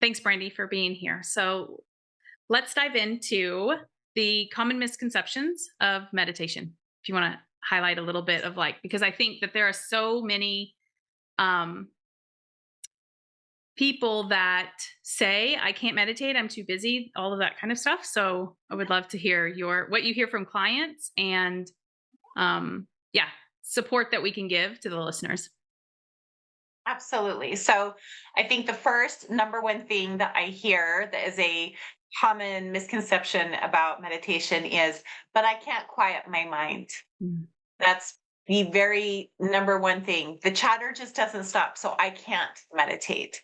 Thanks, Brandi, for being here. So let's dive into the common misconceptions of meditation. If you want to highlight a little bit of like, because I think that there are so many um, people that say, I can't meditate, I'm too busy, all of that kind of stuff. So I would love to hear what you hear from clients and yeah, support that we can give to the listeners. Absolutely. So I think the first number one thing that I hear that is a common misconception about meditation is, but I can't quiet my mind. Mm. That's the very number one thing. The chatter just doesn't stop. So I can't meditate.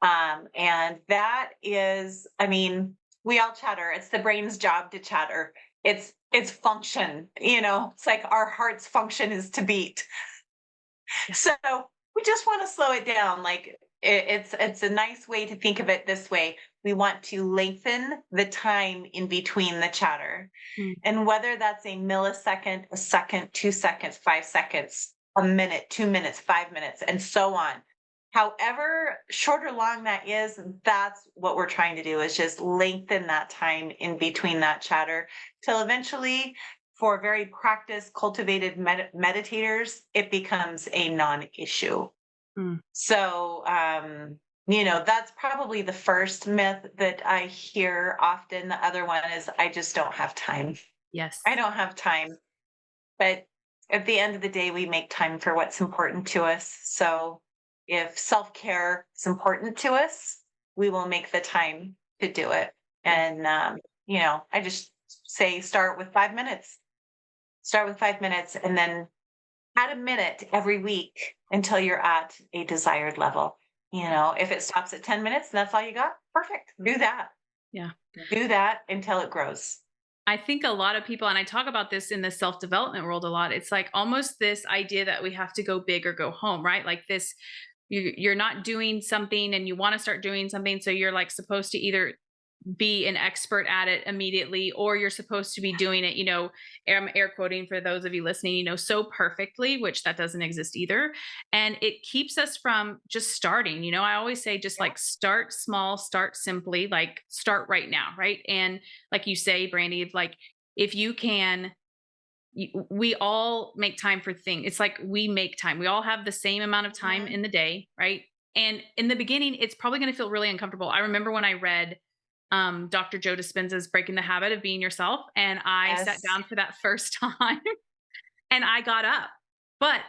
And that is, I mean, we all chatter. It's the brain's job to chatter. It's function, it's like our heart's function is to beat. Yeah. So we just want to slow it down. Like it's a nice way to think of it this way. We want to lengthen the time in between the chatter. Mm. And whether that's a millisecond, a second, 2 seconds, 5 seconds, a minute, 2 minutes, 5 minutes, and so on. However short or long that is, that's what we're trying to do is just lengthen that time in between that chatter till eventually for very practiced, cultivated meditators, it becomes a non-issue. Mm. So, that's probably the first myth that I hear often. The other one is, I just don't have time. Yes. I don't have time. But at the end of the day, we make time for what's important to us. So if self-care is important to us, we will make the time to do it. And, I just say start with 5 minutes. Start with 5 minutes and then add a minute every week until you're at a desired level. If it stops at 10 minutes and that's all you got, perfect. Do that. Yeah. Do that until it grows. I think a lot of people, and I talk about this in the self-development world a lot, it's like almost this idea that we have to go big or go home, right? Like this, you're not doing something and you want to start doing something. So you're like supposed to either be an expert at it immediately, or you're supposed to be doing it, I'm air quoting for those of you listening, so perfectly, which that doesn't exist either. And it keeps us from just starting. I always say, just like start small, start simply, like start right now. Right. And like you say, Brandi, like if you can, we all make time for things. It's like we make time. We all have the same amount of time Mhm. in the day. Right. And in the beginning, it's probably going to feel really uncomfortable. I remember when I read Dr. Joe Dispenza's Breaking the Habit of Being Yourself. And I sat Yes. down for that first time and I got up, but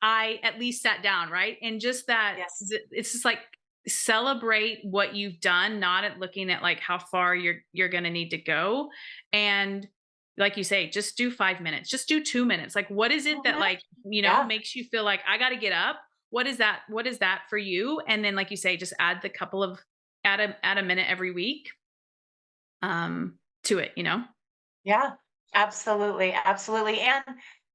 I at least sat down. Right. And just that Yes. it's just like celebrate what you've done, not at looking at like how far you're going to need to go. And like you say, just do 5 minutes, just do 2 minutes. Like, what is it that Mhm. like, Yeah. makes you feel like I got to get up? What is that? What is that for you? And then, like you say, just add the couple of, add a minute every week to it. Yeah, absolutely, absolutely. And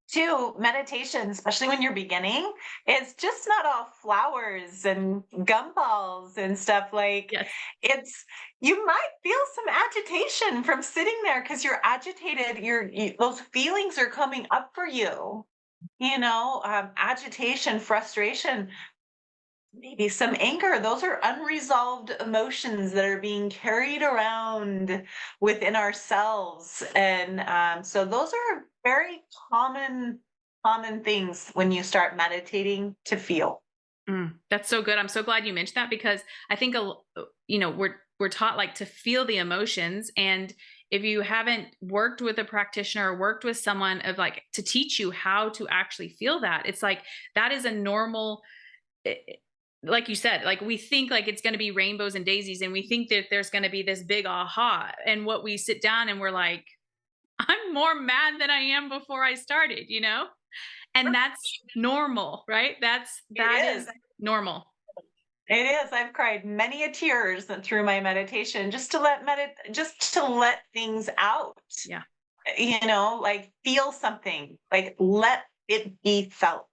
two, meditation, especially when you're beginning, it's just not all flowers and gumballs and stuff. Like Yes. it's you might feel some agitation from sitting there because you're agitated. Those feelings are coming up for you. Agitation, frustration, maybe some anger. Those are unresolved emotions that are being carried around within ourselves. And so those are very common things when you start meditating to feel. That's so good. I'm so glad you mentioned that because I think we're taught like to feel the emotions, and if you haven't worked with a practitioner or worked with someone of like to teach you how to actually feel that, it's like that is a normal. Like you said, like we think like it's going to be rainbows and daisies, and we think that there's going to be this big aha. And what we sit down and we're like, I'm more mad than I am before I started. And that's normal, right? It That is. is normal. It is. I've cried many a tears through my meditation just to let things out. Yeah. Like feel something, like let it be felt.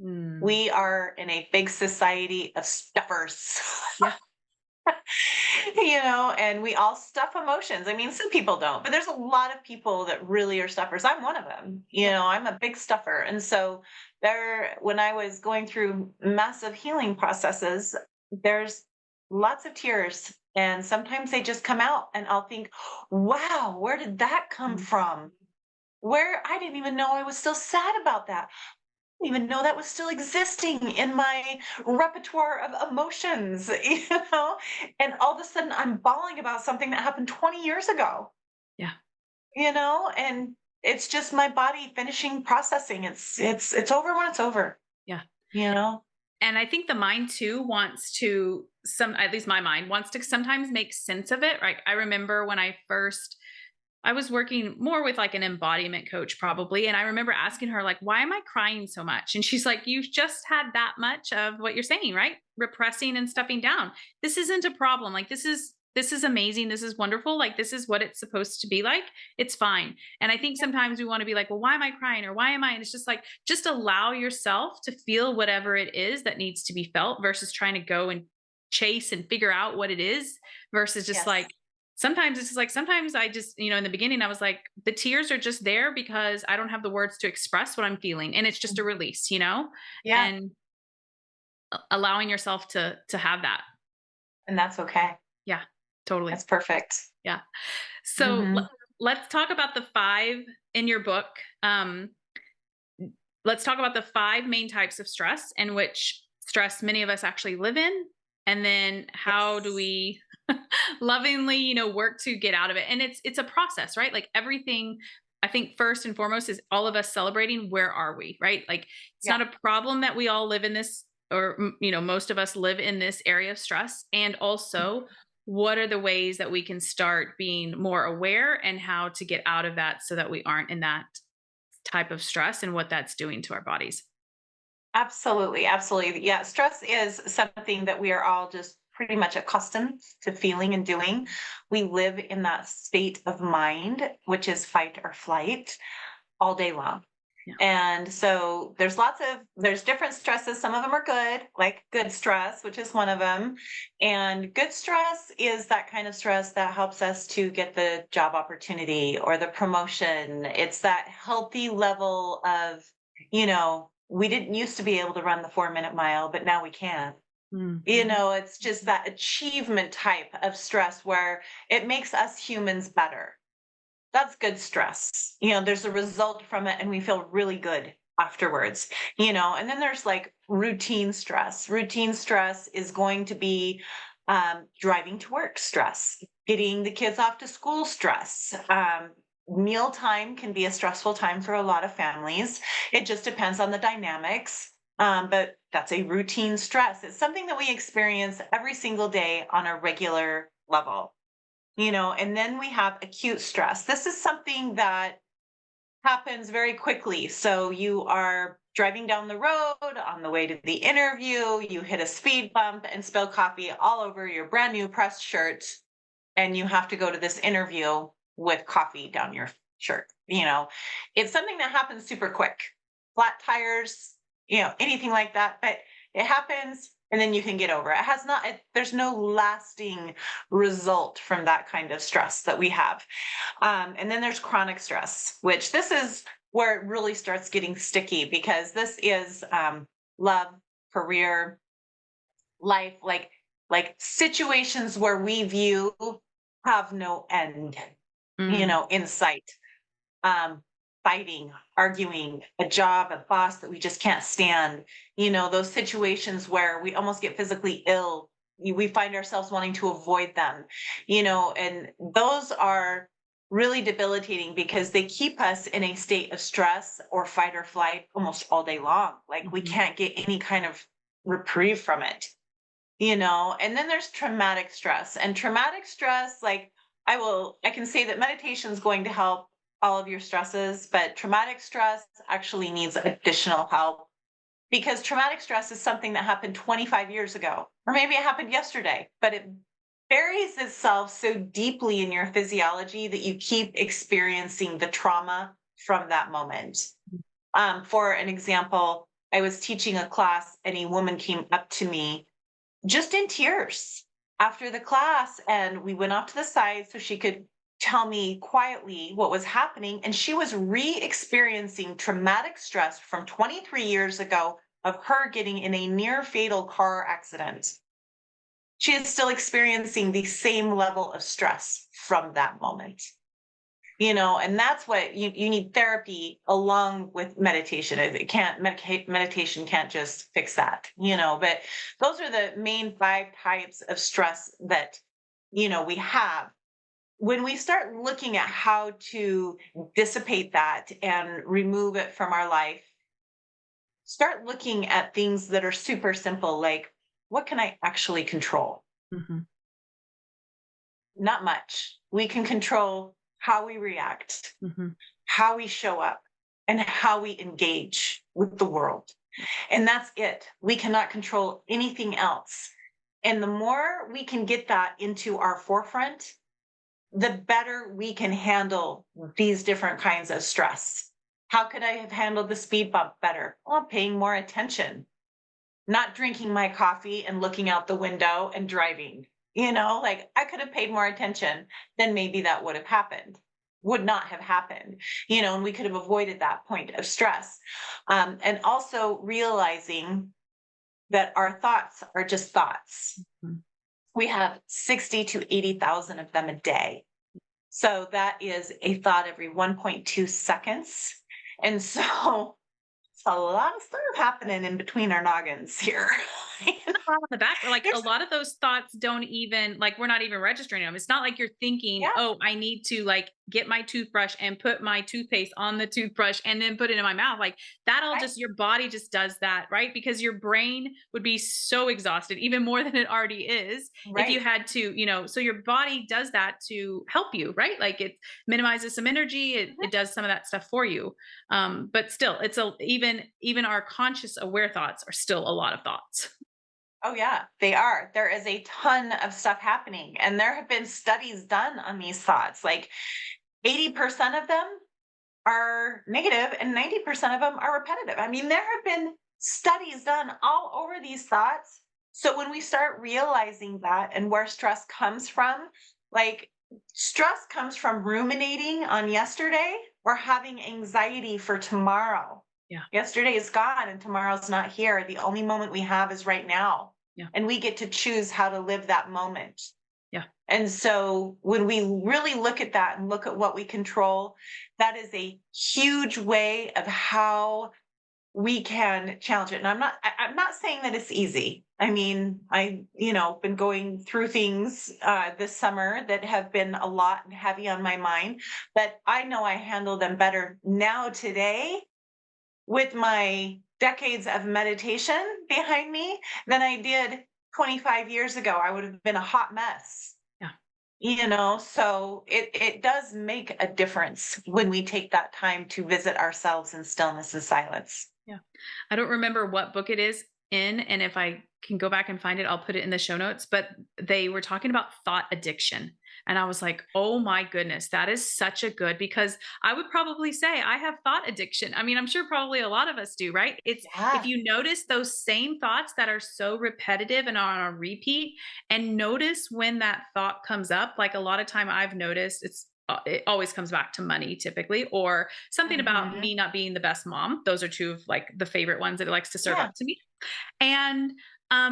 Mm. We are in a big society of stuffers. Yeah. And we all stuff emotions. I mean, some people don't, but there's a lot of people that really are stuffers. I'm one of them. I'm a big stuffer. And so when I was going through massive healing processes, there's lots of tears. And sometimes they just come out and I'll think, wow, where did that come Mm. from? Where I didn't even know I was still sad about that. I didn't even know that was still existing in my repertoire of emotions, And all of a sudden I'm bawling about something that happened 20 years ago, Yeah. and it's just my body finishing processing. It's over when it's over, Yeah. you know? And I think the mind too wants to at least my mind wants to sometimes make sense of it. Right. I remember when I was working more with like an embodiment coach probably. And I remember asking her, like, why am I crying so much? And she's like, you've just had that much of what you're saying, right? Repressing and stuffing down. This isn't a problem. Like this is amazing. This is wonderful. Like this is what it's supposed to be like. It's fine. And I think sometimes we want to be like, well, why am I crying? Or why am I? And it's just like, just allow yourself to feel whatever it is that needs to be felt versus trying to go and chase and figure out what it is versus just Yes. like sometimes it's just like sometimes I just, in the beginning I was like, the tears are just there because I don't have the words to express what I'm feeling. And it's just a release, Yeah. and allowing yourself to have that. And that's okay. Yeah, totally. That's perfect. Yeah. So Mhm. let's talk about the five in your book. Um, let's talk about the five main types of stress and which stress many of us actually live in. And then how do Yes. we lovingly, work to get out of it? And it's a process, right? Like everything, I think first and foremost is all of us celebrating where are we, right? Like it's Yeah. not a problem that we all live in this or most of us live in this area of stress. And also what are the ways that we can start being more aware and how to get out of that so that we aren't in that type of stress and what that's doing to our bodies. Absolutely, absolutely. Yeah, stress is something that we are all just pretty much accustomed to feeling and doing. We live in that state of mind, which is fight or flight all day long. Yeah. And so there's different stresses. Some of them are good, like good stress, which is one of them. And good stress is that kind of stress that helps us to get the job opportunity or the promotion. It's that healthy level of, we didn't used to be able to run the 4-minute mile, but now we can. Mhm. It's just that achievement type of stress where it makes us humans better. That's good stress. There's a result from it and we feel really good afterwards, and then there's like routine stress. Routine stress is going to be driving to work stress, getting the kids off to school stress. Mealtime can be a stressful time for a lot of families. It just depends on the dynamics. But that's a routine stress. It's something that we experience every single day on a regular level. And then we have acute stress. This is something that happens very quickly. So you are driving down the road on the way to the interview, you hit a speed bump and spill coffee all over your brand new pressed shirt, and you have to go to this interview with coffee down your shirt. It's something that happens super quick. Flat tires, anything like that, but it happens and then you can get over it. There's no lasting result from that kind of stress that we have. And then there's chronic stress, which this is where it really starts getting sticky because this is love, career, life, like situations where we view have no end, Mm. in sight. Um, Fighting, arguing, a job, a boss that we just can't stand, those situations where we almost get physically ill. We find ourselves wanting to avoid them, and those are really debilitating because they keep us in a state of stress or fight or flight almost all day long. Like we Mhm. can't get any kind of reprieve from it. And then there's traumatic stress. And traumatic stress, like I can say that meditation is going to help all of your stresses, but traumatic stress actually needs additional help because traumatic stress is something that happened 25 years ago, or maybe it happened yesterday, but it buries itself so deeply in your physiology that you keep experiencing the trauma from that moment. For an example, I was teaching a class and a woman came up to me just in tears after the class. And we went off to the side so she could tell me quietly what was happening. And she was re experiencing traumatic stress from 23 years ago of her getting in a near fatal car accident. she is still experiencing the same level of stress from that moment. And that's what you need therapy along with meditation. It can't medication can't just fix that, but those are the main 5 types of stress that we have. When we start looking at how to dissipate that and remove it from our life, start looking at things that are super simple, like what can I actually control? Mhm. Not much. We can control how we react, Mhm. how we show up, and how we engage with the world. And that's it. We cannot control anything else. And the more we can get that into our forefront, the better we can handle these different kinds of stress. How could I have handled the speed bump better? Well, paying more attention, not drinking my coffee and looking out the window and driving. Like I could have paid more attention, then maybe that would have happened, would not have happened, and we could have avoided that point of stress. And also realizing that our thoughts are just thoughts. Mhm. We have 60 to 80,000 of them a day. So that is a thought every 1.2 seconds. And so it's a lot of stuff happening in between our noggins here. A lot on the back, like, a There's lot of those thoughts don't even like, we're not even registering them. It's not like you're thinking, Yeah, "Oh, I need to, like, get my toothbrush and put my toothpaste on the toothbrush and then put it in my mouth." Like, that all right, just your body just does that, right? Because your brain would be so exhausted, even more than it already is, if you right. had to, so your body does that to help you, right? Like, it minimizes some energy, it Mhm. does some of that stuff for you. But still, it's a even our conscious aware thoughts are still a lot of thoughts. Oh, yeah, they are. There is a ton of stuff happening, and there have been studies done on these thoughts. Like 80% of them are negative and 90% of them are repetitive. I mean, there have been studies done all over these thoughts. So when we start realizing that and where stress comes from, like stress comes from ruminating on yesterday or having anxiety for tomorrow. Yeah, Yesterday is gone and tomorrow's not here. The only moment we have is right now. yeah, And we get to choose how to live that moment. yeah. And so when we really look at that and look at what we control, that is a huge way of how we can challenge it. And I'm not saying that it's easy. I mean, been going through things this summer that have been a lot and heavy on my mind, but I know I handle them better now today with my decades of meditation behind me than I did 25 years ago. I would have been a hot mess. Yeah. So it does make a difference when we take that time to visit ourselves in stillness and silence. Yeah. I don't remember what book it is in, and if I can go back and find it, I'll put it in the show notes, but they were talking about thought addiction. And I was like, "Oh my goodness, that is such a good," because I would probably say I have thought addiction. I mean, I'm sure probably a lot of us do, right? It's if Yeah. you notice those same thoughts that are so repetitive and on a repeat, and notice when that thought comes up, like a lot of time I've noticed it always comes back to money typically, or something about Hmm. me not being the best mom. Those are two of like the favorite ones that it likes to serve Yeah. up to me. And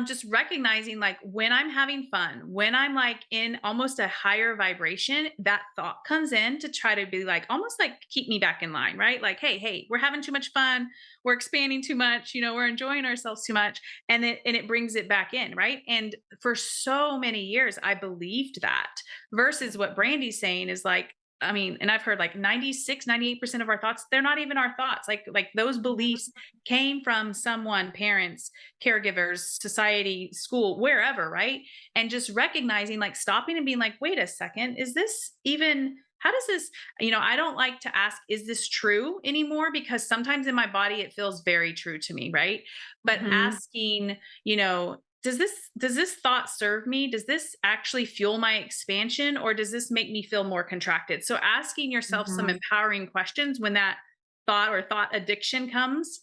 just recognizing like when I'm having fun, when I'm like in almost a higher vibration, that thought comes in to try to be like almost like keep me back in line, right? Like, hey, we're having too much fun, we're expanding too much, we're enjoying ourselves too much, and it brings it back in, right? And for so many years, I believed that. Versus what Brandy's saying is like, I mean, and I've heard like 96, 98% of our thoughts, they're not even our thoughts. Like those beliefs Mhm. came from someone, parents, caregivers, society, school, wherever, right? And just recognizing, like stopping and being like, wait a second, is this even, how does this, I don't like to ask, is this true anymore? Because sometimes in my body, it feels very true to me, right? But Mhm. asking, you know, does this thought serve me? Does this actually fuel my expansion, or does this make me feel more contracted? So asking yourself some Mhm. empowering questions when that thought or thought addiction comes,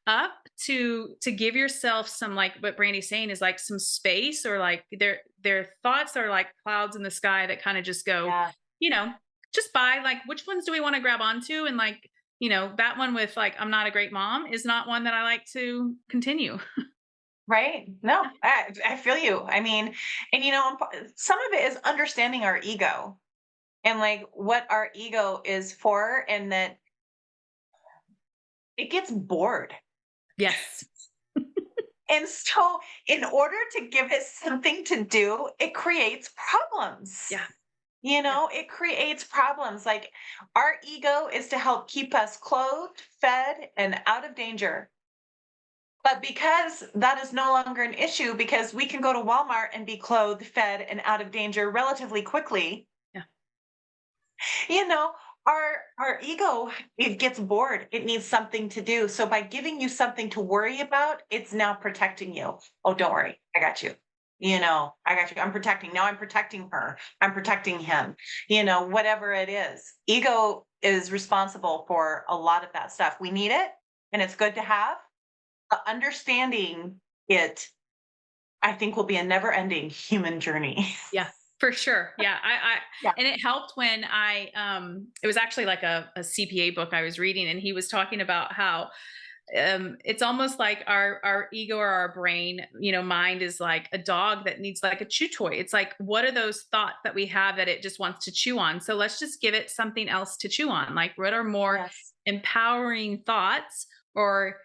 up, to give yourself some, like what Brandy's saying is like some space, or like their thoughts are like clouds in the sky that kind of just go, Yeah. you know, just by like which ones do we want to grab onto, and like, that one with like I'm not a great mom is not one that I like to continue. Right? No, I feel you. I mean, and some of it is understanding our ego and like what our ego is for, and that it gets bored. Yes. And so, in order to give it something to do, it creates problems. Yeah. Yeah. It creates problems. Like our ego is to help keep us clothed, fed, and out of danger. But because that is no longer an issue, because we can go to Walmart and be clothed, fed, and out of danger relatively quickly, Yeah. you know, our ego, it gets bored. It needs something to do. So by giving you something to worry about, it's now protecting you. Oh, don't worry. I got you. I got you. I'm protecting. Now I'm protecting her. I'm protecting him. Whatever it is. Ego is responsible for a lot of that stuff. We need it and it's good to have. But understanding it, I think, will be a never-ending human journey. Yeah, for sure. Yeah. Yeah. And it helped when it was actually like a CPA book I was reading, and he was talking about how it's almost like our ego or our brain, mind is like a dog that needs like a chew toy. It's like, what are those thoughts that we have that it just wants to chew on? So let's just give it something else to chew on. Like, what are more Yes. empowering thoughts, or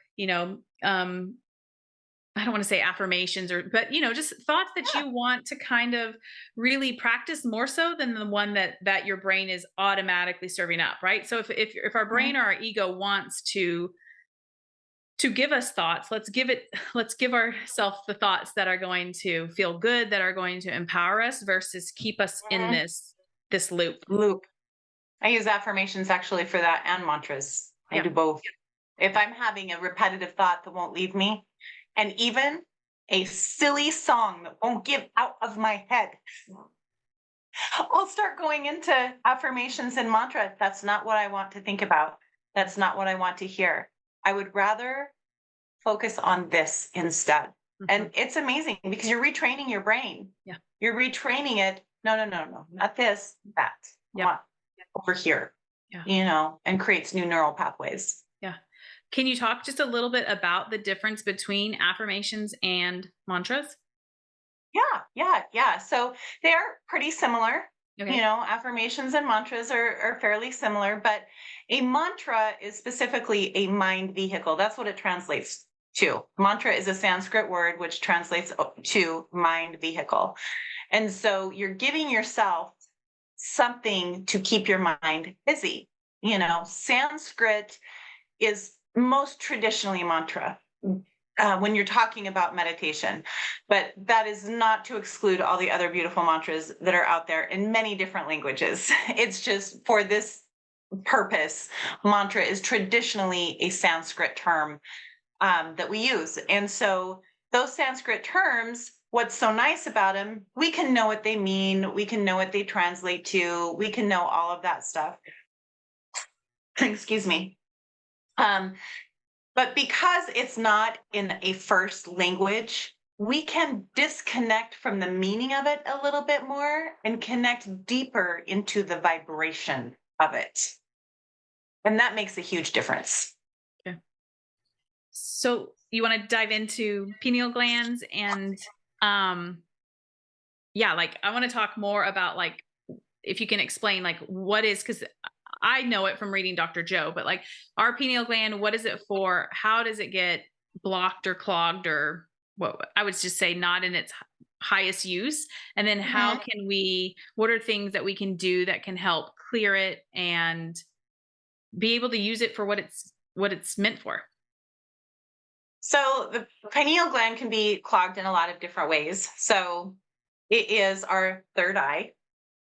I don't want to say affirmations, but just thoughts that Yeah. you want to kind of really practice more so than the one that your brain is automatically serving up, right? So if our Mhm. brain or our ego wants to give us thoughts, let's give ourselves the thoughts that are going to feel good, that are going to empower us, versus keep us in Mhm. this loop. Loop. I use affirmations actually for that and mantras. I Yeah. do both. If Yeah. I'm having a repetitive thought that won't leave me, and even a silly song that won't get out of my head, I'll start going into affirmations and mantra. That's not what I want to think about. That's not what I want to hear. I would rather focus on this instead. Mhm. And it's amazing because you're retraining your brain. Yeah. You're retraining it. No, no, no, no, not this, that. I Yep. want over here, Yeah. and creates new neural pathways. Yeah. Can you talk just a little bit about the difference between affirmations and mantras? Yeah, yeah, yeah. So they are pretty similar. Okay. Affirmations and mantras are fairly similar, but a mantra is specifically a mind vehicle. That's what it translates to. Mantra is a Sanskrit word which translates to mind vehicle. And so you're giving yourself something to keep your mind busy. Sanskrit is most traditionally mantra when you're talking about meditation, but that is not to exclude all the other beautiful mantras that are out there in many different languages. It's just for this purpose, mantra is traditionally a Sanskrit term that we use. And so those Sanskrit terms, what's so nice about them, we can know what they mean, we can know what they translate to, we can know all of that stuff. Excuse me. Um, but because it's not in a first language, we can disconnect from the meaning of it a little bit more and connect deeper into the vibration of it. And that makes a huge difference. Okay. So you want to dive into pineal glands and um yeah, like I want to talk more about like if you can explain like what is, because I know it from reading Dr. Joe, but like our pineal gland, what is it for? How does it get blocked or clogged, or what I would just say not in its highest use? And then how Mhm. can what are things that we can do that can help clear it and be able to use it for what it's meant for? So the pineal gland can be clogged in a lot of different ways. So it is our third eye.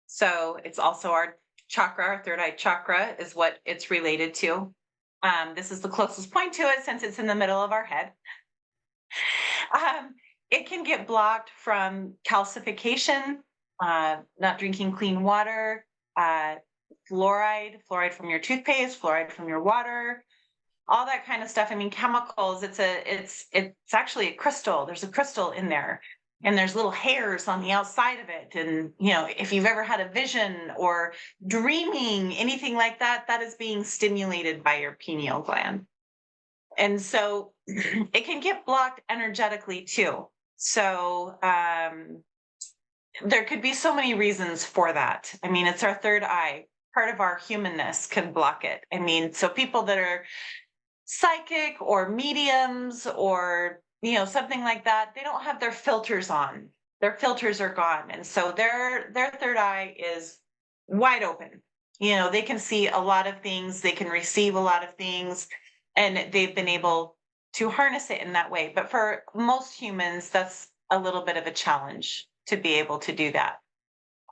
So it's also our chakra. Our third eye chakra is what it's related to. This is the closest point to it since it's in the middle of our head. Um, it can get blocked from calcification, not drinking clean water, uh, fluoride from your toothpaste, fluoride from your water, all that kind of stuff. I mean, chemicals. It's actually a crystal. There's a crystal in there, and there's little hairs on the outside of it. And if you've ever had a vision or dreaming, anything like that, that is being stimulated by your pineal gland. And so it can get blocked energetically too. So there could be so many reasons for that. I mean, it's our third eye. Part of our humanness can block it. I mean, so people that are psychic or mediums or, something like that, they don't have their filters on. Their filters are gone. And so their third eye is wide open. They can see a lot of things, they can receive a lot of things, and they've been able to harness it in that way. But for most humans, that's a little bit of a challenge to be able to do that.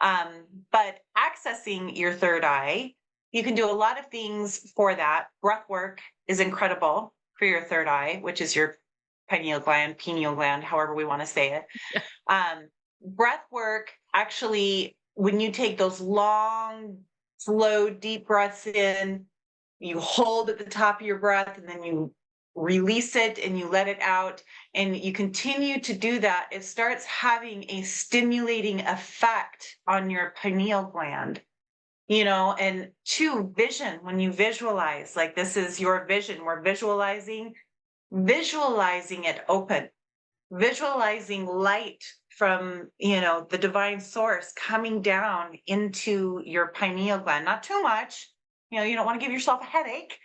But accessing your third eye, you can do a lot of things for that. Breath work is incredible for your third eye, which is your pineal gland, however we want to say it. Yeah. Breath work actually, when you take those long, slow, deep breaths in, you hold at the top of your breath and then you release it and you let it out, and you continue to do that, it starts having a stimulating effect on your pineal gland. And two, vision, when you visualize, like this is your vision, we're visualizing it open, visualizing light from, the divine source coming down into your pineal gland. Not too much, you don't want to give yourself a headache,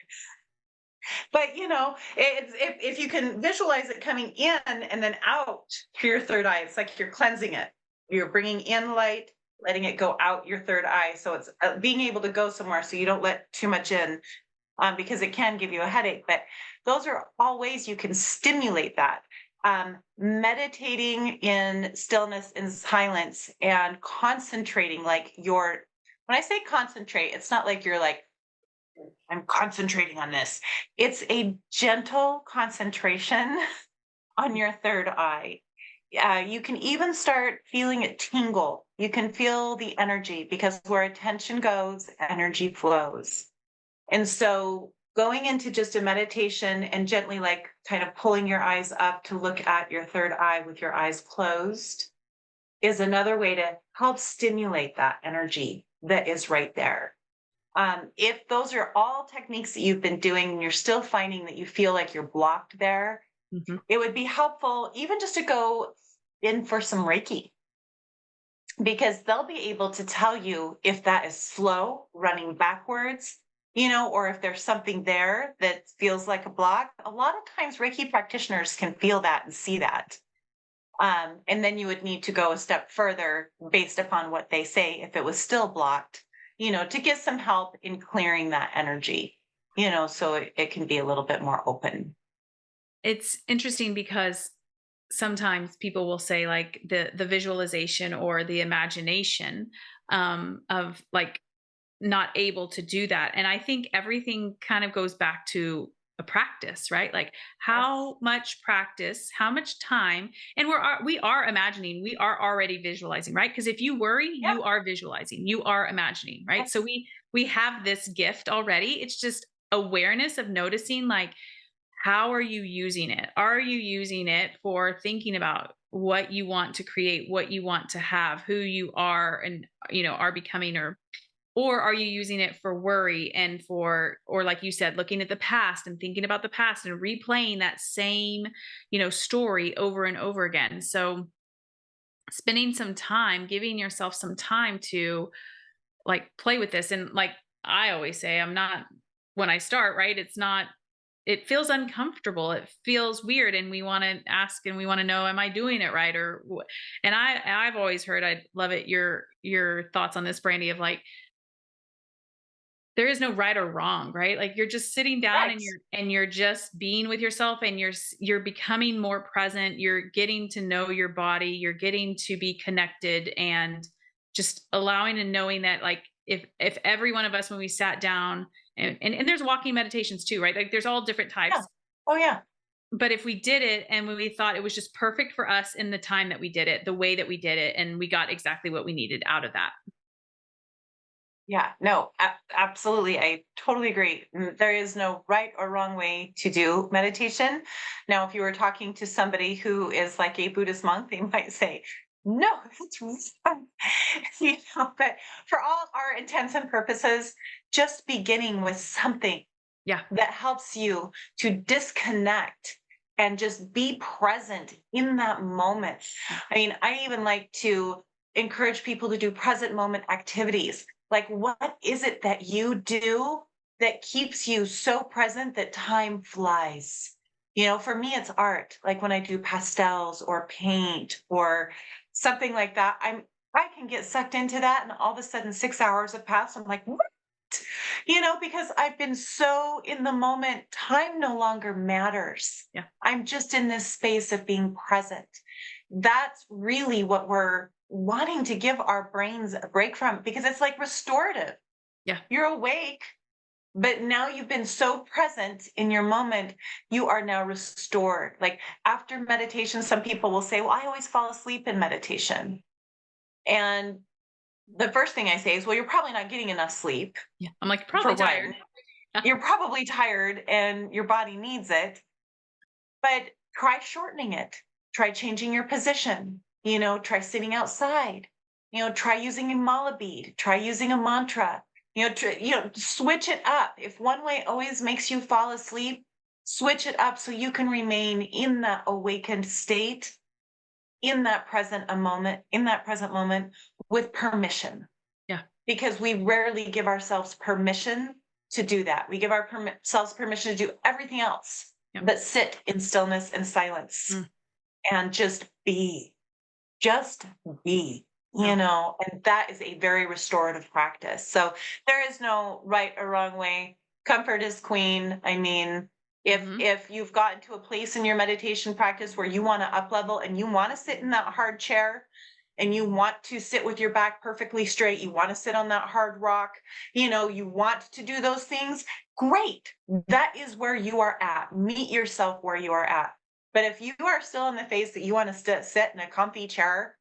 but if you can visualize it coming in and then out through your third eye, it's like you're cleansing it. You're bringing in light, letting it go out your third eye. So it's being able to go somewhere so you don't let too much in, because it can give you a headache. But those are all ways you can stimulate that. Meditating in stillness and silence and concentrating, like when I say concentrate, it's not like you're like, I'm concentrating on this. It's a gentle concentration on your third eye. You can even start feeling it tingle. You can feel the energy, because where attention goes, energy flows. And so going into just a meditation and gently, like, kind of pulling your eyes up to look at your third eye with your eyes closed is another way to help stimulate that energy that is right there. If those are all techniques that you've been doing and you're still finding that you feel like you're blocked there, Mhm. it would be helpful even just to go in for some Reiki, because they'll be able to tell you if that is slow, running backwards, or if there's something there that feels like a block. A lot of times Reiki practitioners can feel that and see that. And then you would need to go a step further based upon what they say if it was still blocked, to get some help in clearing that energy, so it can be a little bit more open. It's interesting because sometimes people will say like the visualization or the imagination of like not able to do that. And I think everything kind of goes back to a practice, right? Like Yes. how much practice, how much time, and we are imagining, we are already visualizing, right? Because if you worry, Yep. you are visualizing, you are imagining, right? So Yes. we have this gift already. It's just awareness of noticing like how are you using it? Are you using it for thinking about what you want to create, what you want to have, who you are and are becoming, or are you using it for worry and for, or like you said, looking at the past and thinking about the past and replaying that same, story over and over again. So spending some time, giving yourself some time to like play with this. And like I always say, I'm not, when I start, right? It's not, it feels uncomfortable. It feels weird. And we want to ask and we want to know, am I doing it right? And I've always heard, I love it. Your thoughts on this, Brandy, of like, there is no right or wrong, right? Like you're just sitting down Right. and you're just being with yourself and you're becoming more present, you're getting to know your body, you're getting to be connected and just allowing and knowing that like if every one of us when we sat down and there's walking meditations too, right? Like there's all different Yeah. types. Oh, yeah. But if we did it and when we thought it was just perfect for us in the time that we did it, the way that we did it, and we got exactly what we needed out of that. Yeah, no, absolutely. I totally agree. There is no right or wrong way to do meditation. Now, if you were talking to somebody who is like a Buddhist monk, they might say, no, that's wrong. But for all our intents and purposes, just beginning with something Yeah. that helps you to disconnect and just be present in that moment. Yeah. I mean, I even like to encourage people to do present moment activities. Like, what is it that you do that keeps you so present that time flies? You know, for me, it's art. Like when I do pastels or paint or something like that, I can get sucked into that, and all of a sudden 6 hours have passed. I'm like, what? You know, because I've been so in the moment, time no longer matters. Yeah. I'm just in this space of being present. That's really what we're wanting to give our brains a break from, because it's like restorative. Yeah. You're awake, but now you've been so present in your moment, you are now restored. Like after meditation, some people will say, well, I always fall asleep in meditation. And the first thing I say is, well, you're probably not getting enough sleep, Yeah. I'm like, for probably tired. one. You're probably tired and your body needs it, but try shortening it. Try changing your position. You know, try sitting outside. You know, try using a mala bead. Try using a mantra. Switch it up. If one way always makes you fall asleep, switch it up so you can remain in that awakened state, in that present moment with permission, Yeah. because we rarely give ourselves permission to do that. We give ourselves permission to do everything else Yeah. but sit in stillness and silence Mm. and just be, Yeah. and that is a very restorative practice. So there is no right or wrong way. Comfort is queen. I mean, Mhm. if you've gotten to a place in your meditation practice where you want to up level and you want to sit in that hard chair and you want to sit with your back perfectly straight, you want to sit on that hard rock, you want to do those things, great. That is where you are at. Meet yourself where you are at. But if you are still in the phase that you want to sit in a comfy chair,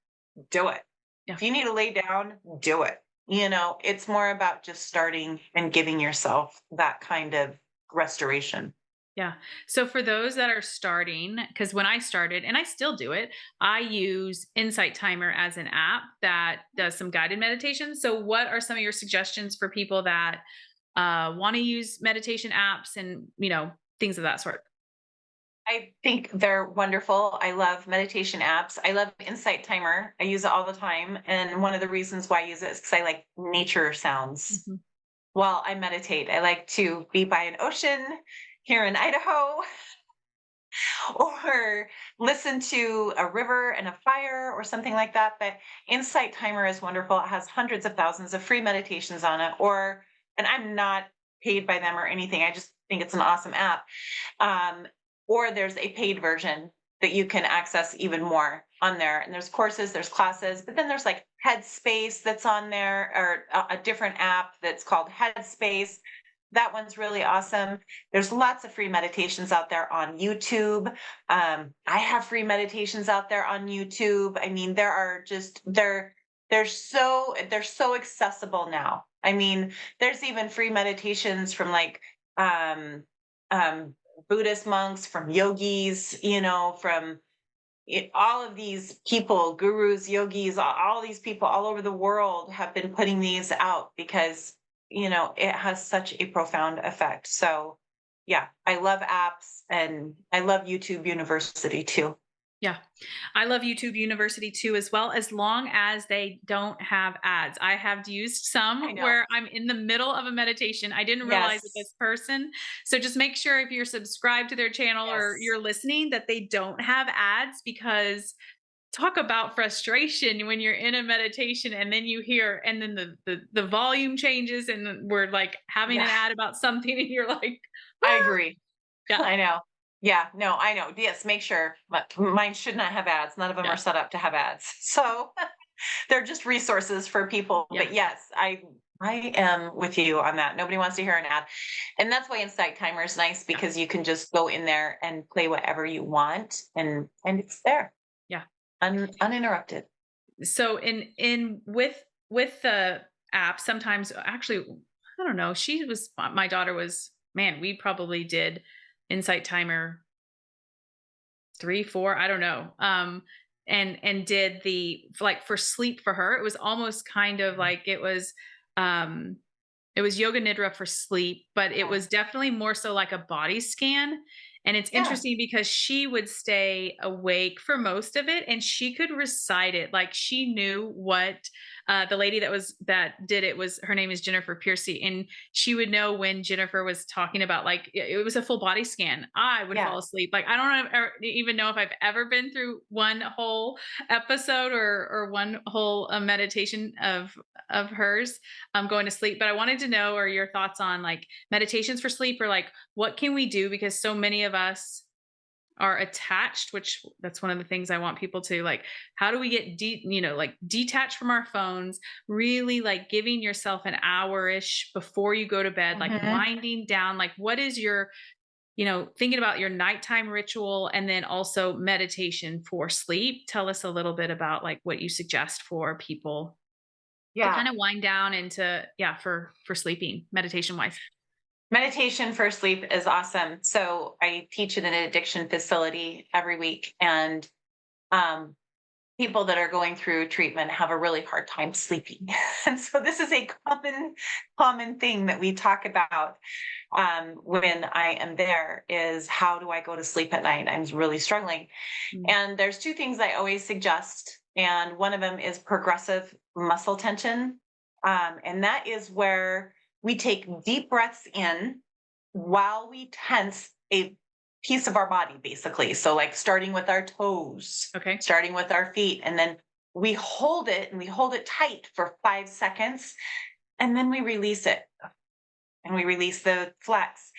do it. Yeah. If you need to lay down, do it. It's more about just starting and giving yourself that kind of restoration. Yeah. So for those that are starting, because when I started, and I still do it, I use Insight Timer as an app that does some guided meditation. So, what are some of your suggestions for people that want to use meditation apps and things of that sort? I think they're wonderful. I love meditation apps. I love Insight Timer. I use it all the time. And one of the reasons why I use it is because I like nature sounds Mhm. while I meditate. I like to be by an ocean here in Idaho, or listen to a river and a fire or something like that. But Insight Timer is wonderful. It has hundreds of thousands of free meditations on it, and I'm not paid by them or anything. I just think it's an awesome app. Um, or there's a paid version that you can access even more on there. And there's courses, there's classes, but then there's like Headspace that's on there, or a different app that's called Headspace. That one's really awesome. There's lots of free meditations out there on YouTube. I have free meditations out there on YouTube. I mean, there are just they're so accessible now. I mean, there's even free meditations from like um, um, Buddhist monks, from yogis, from all of these people, gurus, yogis, all these people all over the world have been putting these out because, it has such a profound effect. So, yeah, I love apps and I love YouTube University too. Yeah. I love YouTube University too, as well, as long as they don't have ads. I have used I some know. where I'm in the middle of a meditation. I didn't realize that Yes. this person. So just make sure if you're subscribed to their channel or Yes. you're listening that they don't have ads, because talk about frustration when you're in a meditation and then you hear, and then the volume changes and then we're like having Yeah, an ad about something and you're like, I "Ah." agree. Yeah. I know. Yeah, no, I know. Yes, make sure. But mine should not have ads. None of them are Yeah. set up to have ads. So they're just resources for people. Yeah. But yes, I am with you on that. Nobody wants to hear an ad. And that's why Insight Timer is nice, Yeah. because you can just go in there and play whatever you want, and it's there, Yeah. uninterrupted. So with the app, sometimes actually, I don't know, she was my daughter was, man, we probably did Insight Timer 3, 4, I don't know. And did the like for sleep for her, it was almost kind of like it was um It was yoga nidra for sleep, but it Yeah. was definitely more so like a body scan, and it's Yeah. interesting because she would stay awake for most of it, and she could recite it, like, she knew what, the lady that did it was her name is Jennifer Piercy, and she would know when Jennifer was talking about, like, it was a full body scan. I would Yeah. fall asleep, like, I don't even know if I've ever been through one whole episode or one whole, meditation of hers, going to sleep. But I wanted to know, are your thoughts on like meditations for sleep, or like what can we do, because so many of us are attached, which that's one of the things I want people to like, how do we get like detached from our phones, really like giving yourself an hour-ish before you go to bed, like Mhm. winding down, like what is your, thinking about your nighttime ritual, and then also meditation for sleep. Tell us a little bit about like what you suggest for people to Yeah. kind of wind down into, yeah, for sleeping meditation wise. Meditation for sleep is awesome. So I teach in an addiction facility every week, and um, people that are going through treatment have a really hard time sleeping. And so this is a common thing that we talk about when I am there is how do I go to sleep at night? I'm really struggling. Mm. And there's two things I always suggest. And one of them is progressive muscle tension. And that is where we take deep breaths in while we tense a piece of our body, basically. So, like starting with our toes, Okay. starting with our feet, and then we hold it and we hold it tight for 5 seconds, and then we release it and we release the flex.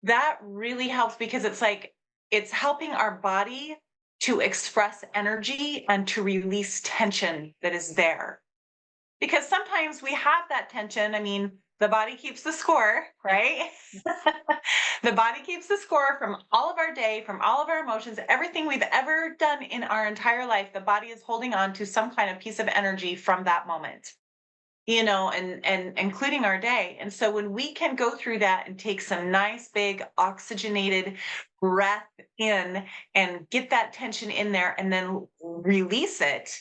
That really helps because it's like it's helping our body to express energy and to release tension that is there. Because sometimes we have that tension. I mean, the body keeps the score, Yeah. right? The body keeps the score from all of our day, from all of our emotions, everything we've ever done in our entire life. The body is holding on to some kind of piece of energy from that moment, and including our day. And so when we can go through that and take some nice big oxygenated breath in and get that tension in there and then release it,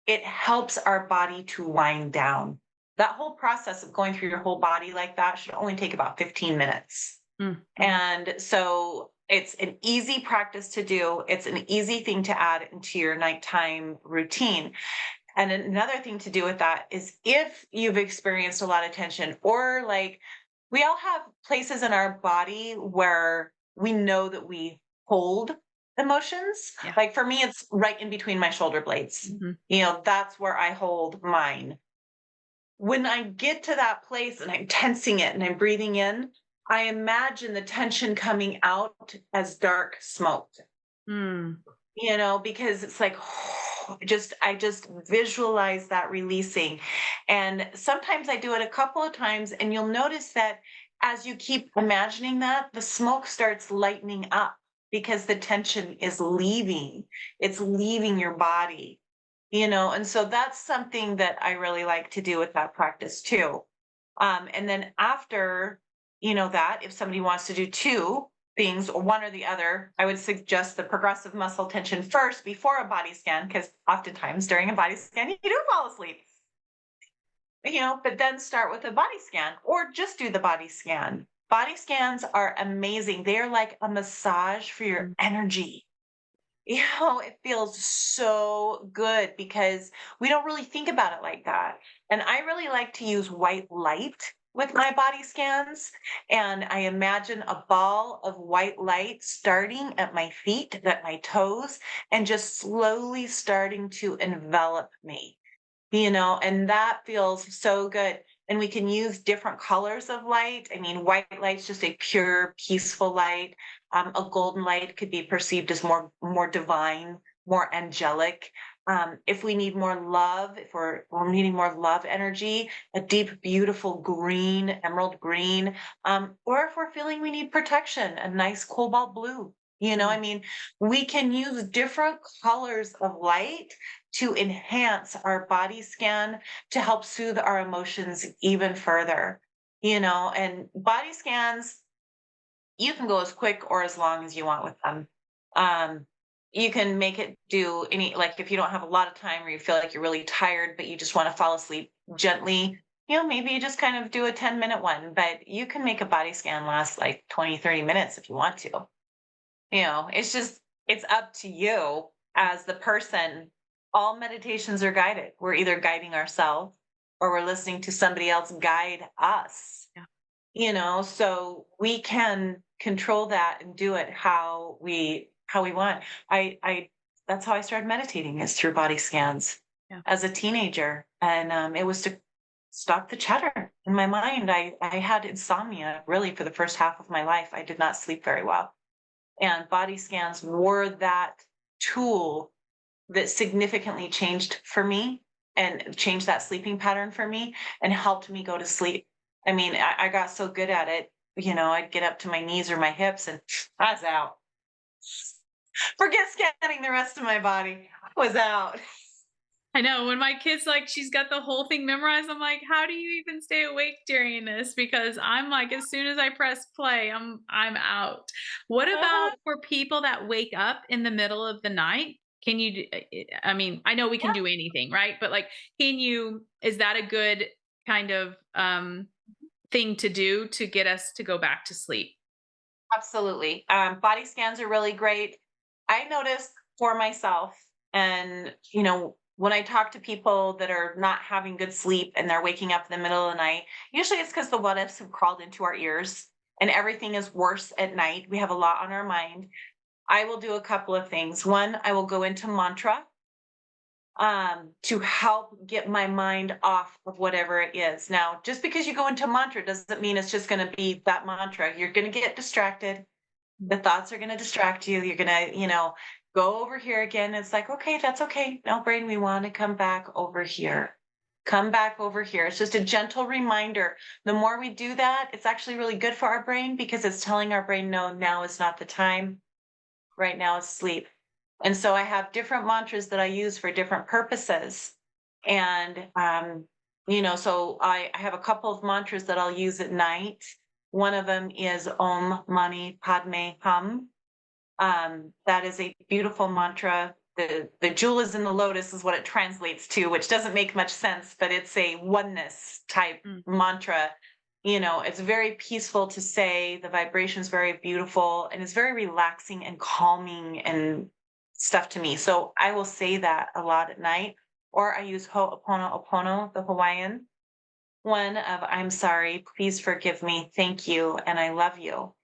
it helps our body to wind down. That whole process of going through your whole body like that should only take about 15 minutes. Mm, mhm. And so it's an easy practice to do. It's an easy thing to add into your nighttime routine. And another thing to do with that is if you've experienced a lot of tension, or like we all have places in our body where we know that we hold emotions. Yeah. Like for me, it's right in between my shoulder blades. Mhm. That's where I hold mine. When I get to that place and I'm tensing it and I'm breathing in, I imagine the tension coming out as dark smoke, Mm. because it's like I just visualize that releasing. And sometimes I do it a couple of times, and you'll notice that as you keep imagining that, the smoke starts lightening up because the tension is leaving. It's leaving your body, and so that's something that I really like to do with that practice too. And then after, that, if somebody wants to do two things or one or the other, I would suggest the progressive muscle tension first before a body scan, because oftentimes during a body scan, you do fall asleep, but then start with a body scan or just do the body scan. Body scans are amazing. They're like a massage for your Mm. energy. It feels so good because we don't really think about it like that. And I really like to use white light with my body scans. And I imagine a ball of white light starting at my feet, at my toes, and just slowly starting to envelop me, and that feels so good. And we can use different colors of light. I mean, white light's just a pure, peaceful light. A golden light could be perceived as more divine, more angelic. If we need more love, if we're needing more love energy, a deep, beautiful green, emerald green. Or if we're feeling we need protection, a nice cobalt blue. I Mm. mean, we can use different colors of light to enhance our body scan to help soothe our emotions even further. And body scans, you can go as quick or as long as you want with them. Um, you can make it do like if you don't have a lot of time or you feel like you're really tired, but you just want to fall asleep gently, maybe you just kind of do a 10-minute one, but you can make a body scan last like 20, 30 minutes if you want to. It's just, it's up to you as the person. All meditations are guided. We're either guiding ourselves or we're listening to somebody else guide us, Yeah. so we can control that and do it how we want. I That's how I started meditating, is through body scans Yeah. as a teenager. And it was to stop the chatter in my mind. I had insomnia really for the first half of my life. I did not sleep very well. And body scans were that tool that significantly changed for me and changed that sleeping pattern for me and helped me go to sleep. I mean, I got so good at it, I'd get up to my knees or my hips and I was out. Forget scanning the rest of my body. I was out. I know when my kid's like, she's got the whole thing memorized. I'm like, how do you even stay awake during this? Because I'm like, as soon as I press play, I'm out. What Uh-huh. about for people that wake up in the middle of the night? Can you? I mean, I know we can do anything, right? But like, can you? Is that a good kind of thing to do to get us to go back to sleep? Absolutely. Body scans are really great. I noticed for myself, and when I talk to people that are not having good sleep and they're waking up in the middle of the night, usually it's because the what ifs have crawled into our ears and everything is worse at night. We have a lot on our mind. I will do a couple of things. One, I will go into mantra to help get my mind off of whatever it is. Now, just because you go into mantra doesn't mean it's just going to be that mantra. You're going to get distracted. The thoughts are going to distract you. You're going to, go over here again. It's like, okay, that's okay. No, brain, we want to come back over here. Come back over here. It's just a gentle reminder. The more we do that, it's actually really good for our brain because it's telling our brain, no, now is not the time. Right now is sleep. And so I have different mantras that I use for different purposes. And, so I have a couple of mantras that I'll use at night. One of them is Om Mani Padme Hum. That is a beautiful mantra. The jewel is in the lotus is what it translates to, which doesn't make much sense, but it's a oneness type Mm. mantra. It's very peaceful to say. The vibration is very beautiful and it's very relaxing and calming and stuff to me. So I will say that a lot at night. Or I use Ho'oponopono, the Hawaiian one of I'm sorry, please forgive me, thank you, and I love you.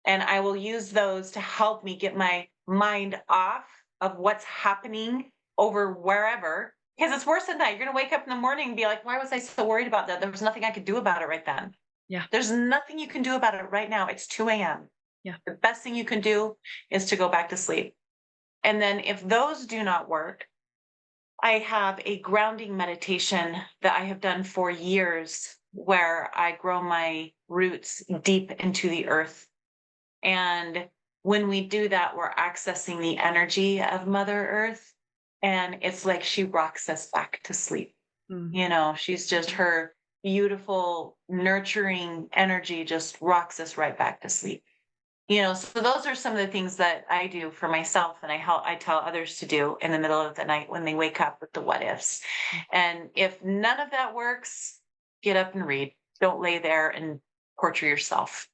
And I will use those to help me get my mind off of what's happening over wherever. Because it's worse than that. You're going to wake up in the morning and be like, why was I so worried about that? There was nothing I could do about it right then. Yeah. There's nothing you can do about it right now. It's 2 a.m. Yeah. The best thing you can do is to go back to sleep. And then if those do not work, I have a grounding meditation that I have done for years where I grow my roots deep into the earth. And when we do that, we're accessing the energy of Mother Earth. And it's like she rocks us back to sleep. Mm. She's just her beautiful, nurturing energy just rocks us right back to sleep. So those are some of the things that I do for myself and I tell others to do in the middle of the night when they wake up with the what ifs. And if none of that works, get up and read. Don't lay there and torture yourself.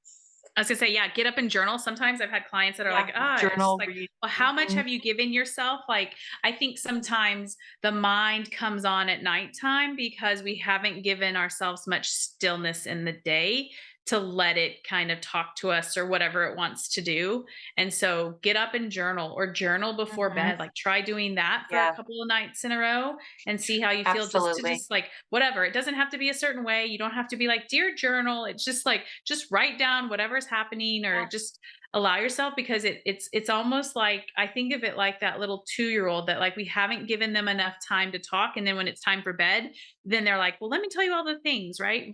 I was gonna say, yeah, get up and journal. Sometimes I've had clients that are Yeah, like, it's just journal, like, read. well, how much Mhm. have you given yourself? Like, I think sometimes the mind comes on at nighttime because we haven't given ourselves much stillness in the day to let it kind of talk to us or whatever it wants to do. And so get up and journal or journal before Mhm. bed. Like try doing that for a Yeah, couple of nights in a row and see how you feel just to absolutely. just like whatever. It doesn't have to be a certain way. You don't have to be like, dear journal. It's just like just write down whatever's happening or Yeah. just allow yourself because it's almost like I think of it like that little 2-year-old that like we haven't given them enough time to talk. And then when it's time for bed, then they're like, well, let me tell you all the things, right?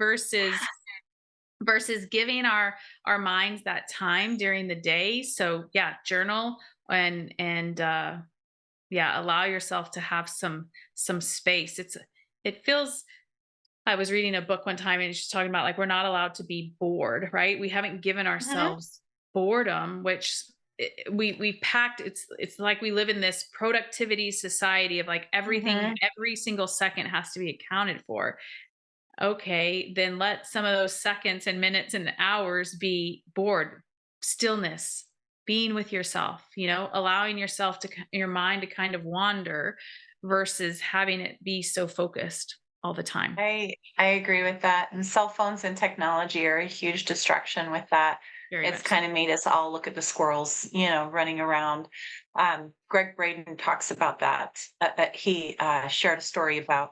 Versus giving our minds that time during the day. So yeah, journal and yeah, allow yourself to have some space. It feels I was reading a book one time and she's talking about like we're not allowed to be bored, right? We haven't given Mhm. ourselves boredom, which we packed it's like we live in this productivity society of like everything Mhm. every single second has to be accounted for. Okay, then let some of those seconds and minutes and hours be bored, stillness, being with yourself, allowing yourself to your mind to kind of wander versus having it be so focused all the time. I agree with that, and cell phones and technology are a huge distraction with that. Very It's much so. kinda made us all look at the squirrels, running around. Greg Braden talks about that. He, shared a story about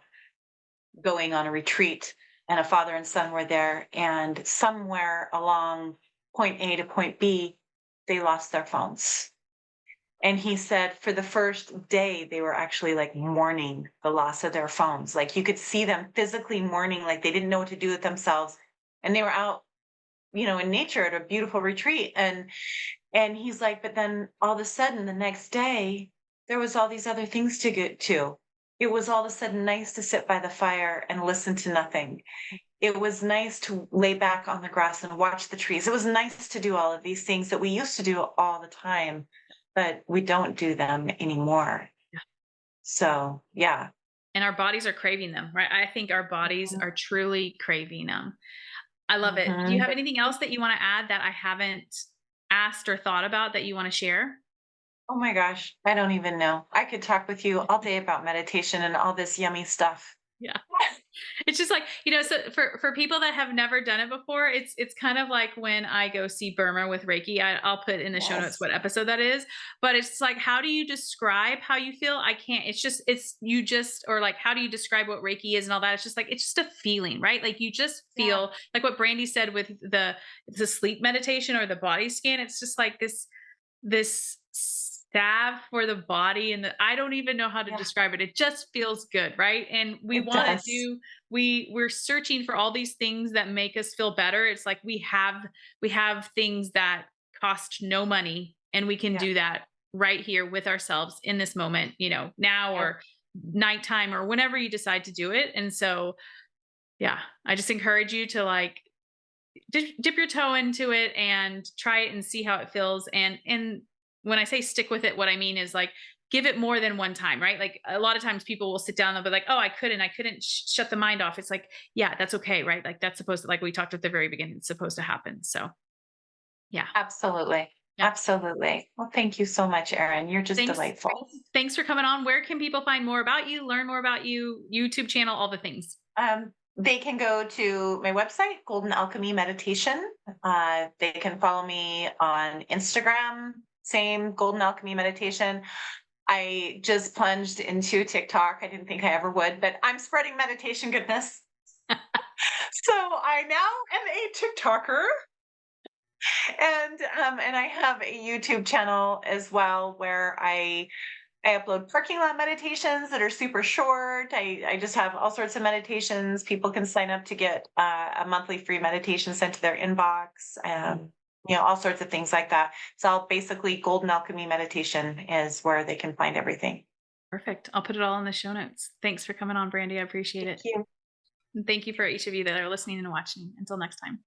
going on a retreat, and a father and son were there, and somewhere along point A to point B, they lost their phones. And he said for the first day, they were actually like mourning the loss of their phones. Like you could see them physically mourning, like they didn't know what to do with themselves. And they were out, in nature at a beautiful retreat. And he's like, but then all of a sudden the next day, there was all these other things to get to. It was all of a sudden nice to sit by the fire and listen to nothing. It was nice to lay back on the grass and watch the trees. It was nice to do all of these things that we used to do all the time, but we don't do them anymore. Yeah. So, yeah. And our bodies are craving them, right? I think our bodies Mhm, are truly craving them. I love it. Do you mhm. have anything else that you want to add that I haven't asked or thought about that you want to share? Oh my gosh, I don't even know. I could talk with you all day about meditation and all this yummy stuff. Yeah. It's just like, so for people that have never done it before, it's kind of like when I go see Burma with Reiki. I'll put in the show notes Yes. what episode that is, but it's like, how do you describe how you feel? I can't. It's you just, or like, how do you describe what Reiki is and all that? It's just like, it's just a feeling, right? Like you just Yeah. feel like what Brandy said with the sleep meditation or the body scan. It's just like this salve for the body, and I don't even know how to Yeah. describe it. It just feels good, right? And we It want to does. we're searching for all these things that make us feel better. It's like we have things that cost no money, and we can Yeah. do that right here with ourselves in this moment, now Yeah. or nighttime or whenever you decide to do it. And so, yeah, I just encourage you to like dip your toe into it and try it and see how it feels. And when I say stick with it, what I mean is like give it more than one time, right? Like a lot of times people will sit down and they'll be like, oh, I couldn't shut the mind off. It's like, yeah, that's okay, right? Like that's supposed to, like we talked at the very beginning, it's supposed to happen. So yeah. Absolutely. Yeah. Absolutely. Well, thank you so much, Erin. You're just Thanks. delightful. Thanks for coming on. Where can people find more about you, learn more about you, YouTube channel, all the things? They can go to my website, Golden Alchemy Meditation. They can follow me on Instagram, same Golden Alchemy Meditation. I just plunged into TikTok. I didn't think I ever would, but I'm spreading meditation goodness. So I now am a TikToker, and I have a YouTube channel as well where I upload parking lot meditations that are super short. I just have all sorts of meditations. People can sign up to get a monthly free meditation sent to their inbox. All sorts of things like that. It's all basically Golden Alchemy Meditation is where they can find everything. Perfect. I'll put it all in the show notes. Thanks for coming on, Brandy. I appreciate Thank it. you. And thank you for each of you that are listening and watching. Until next time.